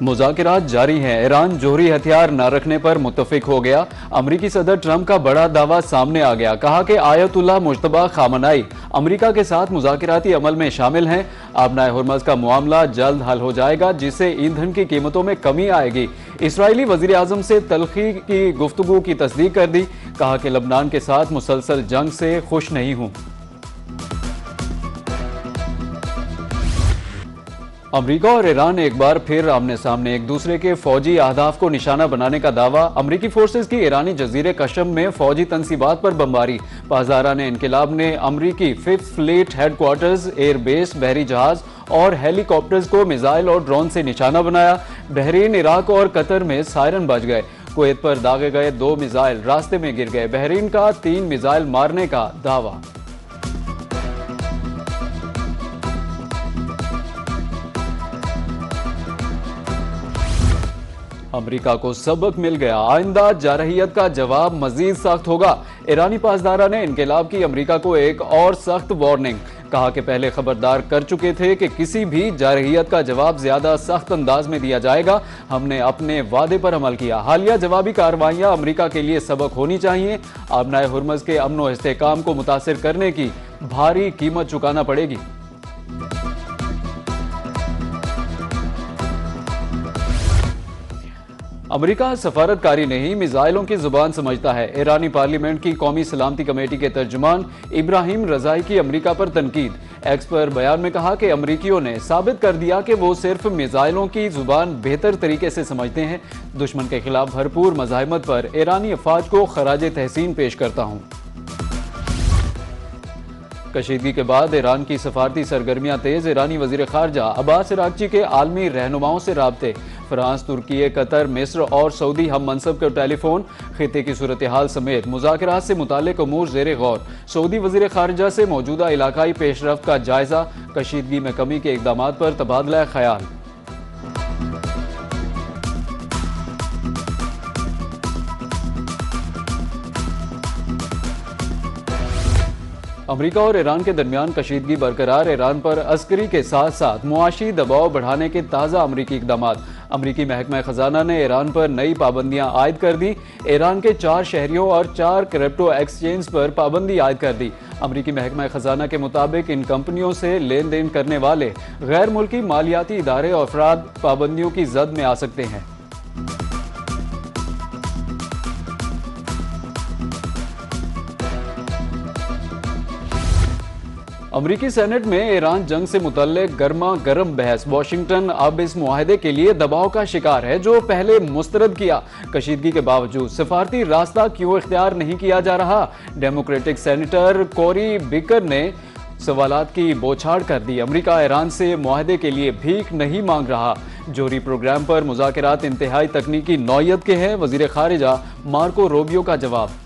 मुज़ाकिरात जारी हैं। ईरान जोहरी हथियार न रखने पर मुत्तफिक हो गया। अमरीकी सदर ट्रंप का बड़ा दावा सामने आ गया। कहा कि आयतुल्लाह मुज्तबा खामनाई अमरीका के साथ मुज़ाकिराती अमल में शामिल हैं। आबनाए हुर्मज़ का मामला जल्द हल हो जाएगा, जिससे ईंधन की कीमतों में कमी आएगी। इसराइली वज़ीर आज़म से तलखी की गुफ्तगू की तस्दीक कर दी। कहा कि लबनान के साथ मुसलसल जंग से खुश नहीं हूं। अमरीका और ईरान एक बार फिर आमने सामने। एक दूसरे के फौजी अहदाफ को निशाना बनाने का दावा। अमरीकी फोर्सेज की ईरानी जजीरे कशम में फौजी तनसीबात पर बमबारी। पासदारान इनकलाब ने अमरीकी 5th फ्लीट हेडक्वार्टर्स, एयरबेस, बहरी जहाज और हेलीकॉप्टर्स को मिसाइल और ड्रोन से निशाना बनाया। बहरीन, इराक और कतर में सायरन बज गए। कुवैत पर दागे गए 2 मिसाइल रास्ते में गिर गए। बहरीन का 3 मिसाइल मारने का दावा। अमरीका को सबक मिल गया। आइंदा जारहियत का जवाब मजीद सख्त होगा। ईरानी पासदारा ने इनकलाब की अमरीका को एक और सख्त वार्निंग। कहा कि पहले खबरदार कर चुके थे कि किसी भी जारहियत का जवाब ज्यादा सख्त अंदाज में दिया जाएगा। हमने अपने वादे पर अमल किया। हालिया जवाबी कार्रवाइयां अमरीका के लिए सबक होनी चाहिए। आबनाए हुर्मज़ के अमन व इस्तेहकाम को मुतासिर करने की भारी कीमत चुकाना पड़ेगी। अमरीका सफारतकारी नहीं, मिसाइलों की जुबान समझता है। ईरानी पार्लियामेंट की कौमी सलामती कमेटी के तर्जुमान इब्राहिम रजाई की अमरीका पर तनकीद। एक्स पर बयान में कहा कि अमरीकियों ने साबित कर दिया कि वो सिर्फ मिसाइलों की जुबान बेहतर तरीके से समझते हैं। दुश्मन के खिलाफ भरपूर मज़ाहिमत पर ईरानी अफवाज को खराज तहसीन पेश करता हूँ। कशीदगी के बाद ईरान की सफारती सरगर्मियां तेज। ईरानी वजीर खारजा अब्बास इराक्ची के आलमी रहनुमाओं से राब्ते। फ्रांस, तुर्की, कतर, मिस्र और सऊदी हम मनसब के टेलीफोन। खिते की सूरत हाल समेत मुज़ाकिरात से मुताल्लिक अमूर ज़ेरे गौर। सऊदी वजीर खारजा से मौजूदा इलाकाई पेशरफ्त का जायजा। कशीदगी में कमी के इकदाम पर तबादला ख्याल। अमरीका और ईरान के दरमियान कशीदगी बरकरार। ईरान पर अस्करी के साथ साथ मुआशी दबाव बढ़ाने के ताज़ा अमरीकी इकदाम। अमरीकी महकमा खजाना ने ईरान पर नई पाबंदियां आयद कर दी। ईरान के 4 शहरियों और 4 क्रिप्टो एक्सचेंज पर पाबंदी आयद कर दी। अमरीकी महकमा खजाना के मुताबिक इन कंपनियों से लेन देन करने वाले गैर मुल्की मालियाती इदारे और अफराद पाबंदियों की जद में आ सकते हैं। अमरीकी सेनेट में ईरान जंग से मुतल्लिक गर्मा गर्म बहस। वाशिंगटन अब इस मुआहदे के लिए दबाव का शिकार है जो पहले मुस्तरद किया। कशीदगी के बावजूद सफारती रास्ता क्यों इख्तियार नहीं किया जा रहा? डेमोक्रेटिक सेनेटर कोरी बिकर ने सवालात की बौछार कर दी। अमरीका ईरान से मुआहदे के लिए भीख नहीं मांग रहा। जोहरी प्रोग्राम पर मुज़ाकिरात इंतहाई तकनीकी नौयत के हैं। वजीर खारिजा मार्को रूबियो का जवाब।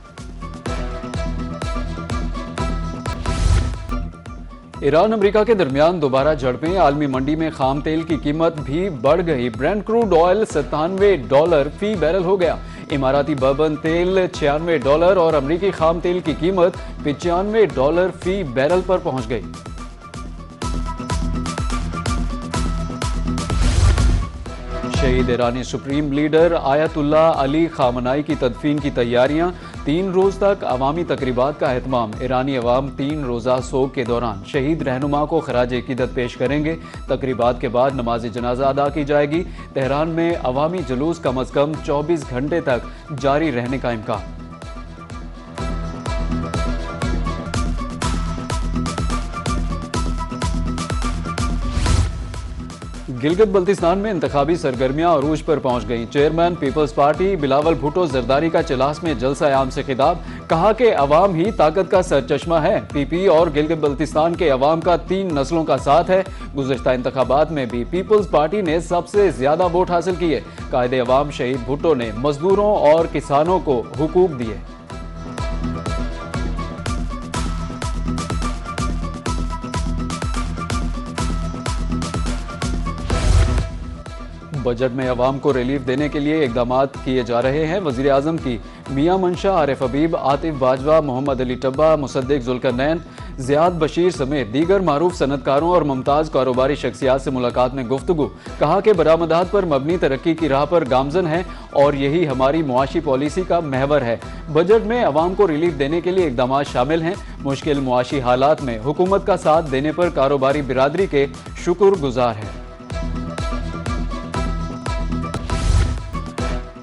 ईरान अमरीका के दरमियान दोबारा झड़पें। आलमी मंडी में खाम तेल की कीमत भी बढ़ गई। ब्रेंट क्रूड ऑयल $97 फी बैरल हो गया। इमाराती बर्बन तेल $96 और अमरीकी खाम तेल की कीमत $95 फी बैरल पर पहुंच गई। शहीद ईरानी सुप्रीम लीडर आयतुल्लाह अली खामनाई की तदफीन की तैयारियां। 3 रोज तक अवामी तकरीबात का एहतमाम। ईरानी अवाम 3 रोज़ा सोग के दौरान शहीद रहनुमा को खराज अकीदत पेश करेंगे। तकरीबात के बाद नमाज जनाजा अदा की जाएगी। तेहरान में अवामी जुलूस कम अज कम 24 घंटे तक जारी रहने का इम्कान। गिलगित बल्तिस्तान में इंतखाबी सरगर्मियां अरूज पर पहुंच गईं। Chairman Peoples Party Bilawal Bhutto Zardari का चिलास में जलसा आम से खिताब। कहा कि अवाम ही ताकत का सरचश्मा है। पीपी और गिलगित बल्तिस्तान के अवाम का 3 नस्लों का साथ है। गुज़श्ता इंतखाबात में भी पीपल्स पार्टी ने सबसे ज्यादा वोट हासिल किए। कायदे अवाम शहीद भुट्टो ने मजदूरों और किसानों को हुकूक दिए। बजट में अवाम को रिलीफ देने के लिए इकदाम किए जा रहे हैं। वज़ीर आज़म की मियां मंशा, आरिफ हबीब, आतिफ बाजवा, मोहम्मद अली टब्बा, मुसद्दिक जुल्करनैन, ज़ियाद बशीर समेत दीगर मारूफ सनतकारों और मुमताज़ कारोबारी शख्सियात से मुलाकात में गुफ्तगू। कहा कि बरामदात पर मबनी तरक्की की राह पर गामजन है और यही हमारी मुआशी पॉलिसी का महवर है। बजट में अवाम को रिलीफ देने के लिए इकदाम शामिल हैं। मुश्किल मुआशी हालात में हुकूमत का साथ देने पर कारोबारी बिरादरी के शुक्रगुजार हैं।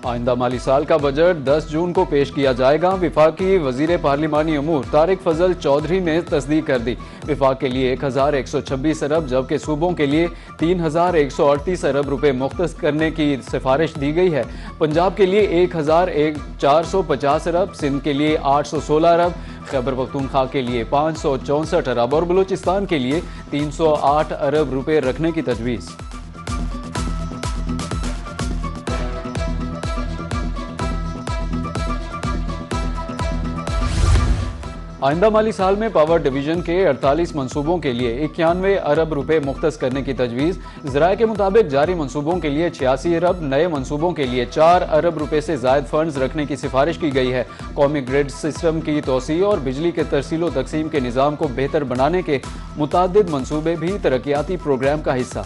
आइंदा माली साल का बजट 10 जून को पेश किया जाएगा। विफाकी वजीर पार्लिमानी अमूर तारिक फजल चौधरी ने तस्दीक कर दी। विफाक के लिए 1126 अरब जबकि सूबों के लिए 3138 अरब रुपए मुख्तस करने की सिफारिश दी गई है। पंजाब के लिए 1450 अरब, सिंध के लिए 816 अरब, खैबर पख्तूनख्वा के लिए 564 अरब और बलूचिस्तान के लिए 308 अरब रुपए रखने की तजवीज़। आइंदा माली साल में पावर डिवीजन के 48 मनसूबों के लिए 91 अरब रुपए मुख्तस करने की तजवीज़। ज़राए के मुताबिक जारी मनसूबों के लिए 86 अरब, नए मनसूबों के लिए 4 अरब रुपए से ज़ायद फंड्स रखने की सिफारिश की गई है। कौमी ग्रिड सिस्टम की तोसी और बिजली के तरसीलो तकसीम के निज़ाम को बेहतर बनाने के मुताद्दिद मनसूबे भी तरक्याती प्रोग्राम का हिस्सा।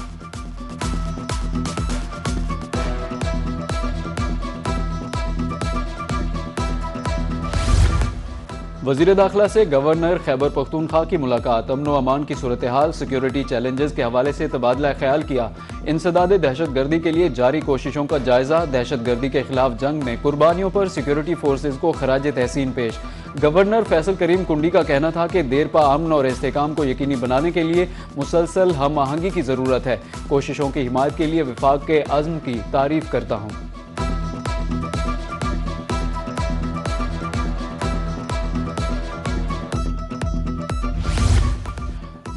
वज़ीर दाखिला से गवर्नर खैबर पख्तूनख्वा की मुलाकात। अमन व अमान की सूरत हाल, सिक्योरिटी चैलेंजेस के हवाले से तबादला ख्याल किया। इंसदाद दहशत गर्दी के लिए जारी कोशिशों का जायजा। दहशत गर्दी के खिलाफ जंग में कुर्बानियों पर सिक्योरिटी फोर्सेज को खराज तहसीन पेश। गवर्नर फैसल करीम कुंडी का कहना था कि देरपा अमन और इस्तेहकाम को यकीनी बनाने के लिए मुसलसल हम आहंगी की ज़रूरत है। कोशिशों की हिमायत के लिए विफाक के अज़्म की तारीफ करता हूँ।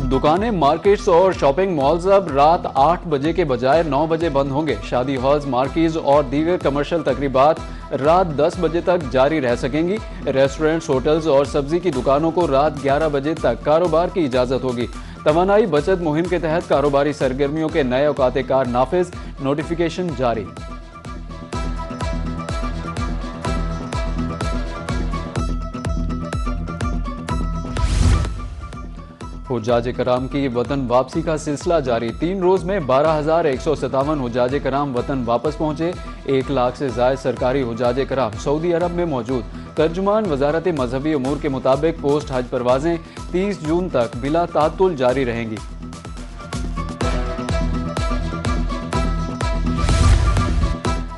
दुकानें, मार्केट्स और शॉपिंग मॉल्स अब रात 8 बजे के बजाय 9 बजे बंद होंगे। शादी हॉल्स, मार्कीज और दीगर कमर्शियल तकरीबात रात 10 बजे तक जारी रह सकेंगी। रेस्टोरेंट्स, होटल्स और सब्जी की दुकानों को रात 11 बजे तक कारोबार की इजाज़त होगी। तवानाई बचत मुहिम के तहत कारोबारी सरगर्मियों के नए औकात कार नाफिज, नोटिफिकेशन जारी। हुज्जाज कराम की वतन वापसी का सिलसिला जारी। 3 रोज में 12,157 हुज्जाज कराम वतन वापस पहुंचे। 1 लाख से ज्यादा सरकारी हुज्जाज कराम सऊदी अरब में मौजूद। तर्जुमान वजारत मजहबी अमूर के मुताबिक पोस्ट हज परवाजें 30 जून तक बिला तातुल जारी रहेंगी।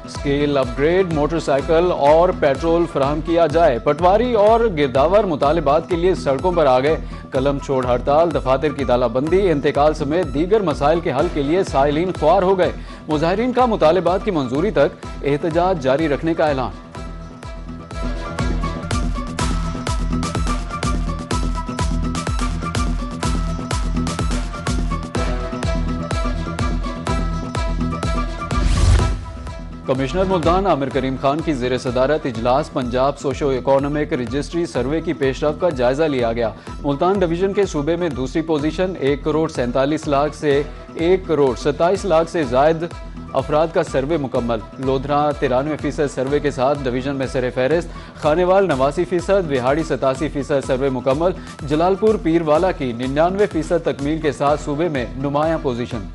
स्केल अपग्रेड, मोटरसाइकिल और पेट्रोल फराहम किया जाए। पटवारी और गिरदावर मुतालिबात के लिए सड़कों पर आ गए। कलम छोड़ हड़ताल, दफातर की तालाबंदी, इंतकाल समेत दीगर मसाइल के हल के लिए साइलिन ख्वार हो गए। मुजाहिरीन का मुतालिबात की मंजूरी तक एहतजाज जारी रखने का ऐलान। कमिश्नर मुल्तान आमिर करीम खान की ज़ेर सदारत इजलास पंजाब सोशो इकोनॉमिक रजिस्ट्री सर्वे की पेशरफ का जायजा लिया गया। मुल्तान डिवीजन के सूबे में दूसरी पोजीशन 1 करोड़ 47 लाख से 1 करोड़ 27 लाख से जायद अफराद का सर्वे मुकम्मल। लोधरा 93% सर्वे के साथ डिवीजन में सर फहरिस्त। खानेवाल 89%, बिहाड़ी 87% सर्वे मुकम्मल। जलालपुर पीरवाला की 99% तकमील के साथ सूबे में नुमाया पोजीशन।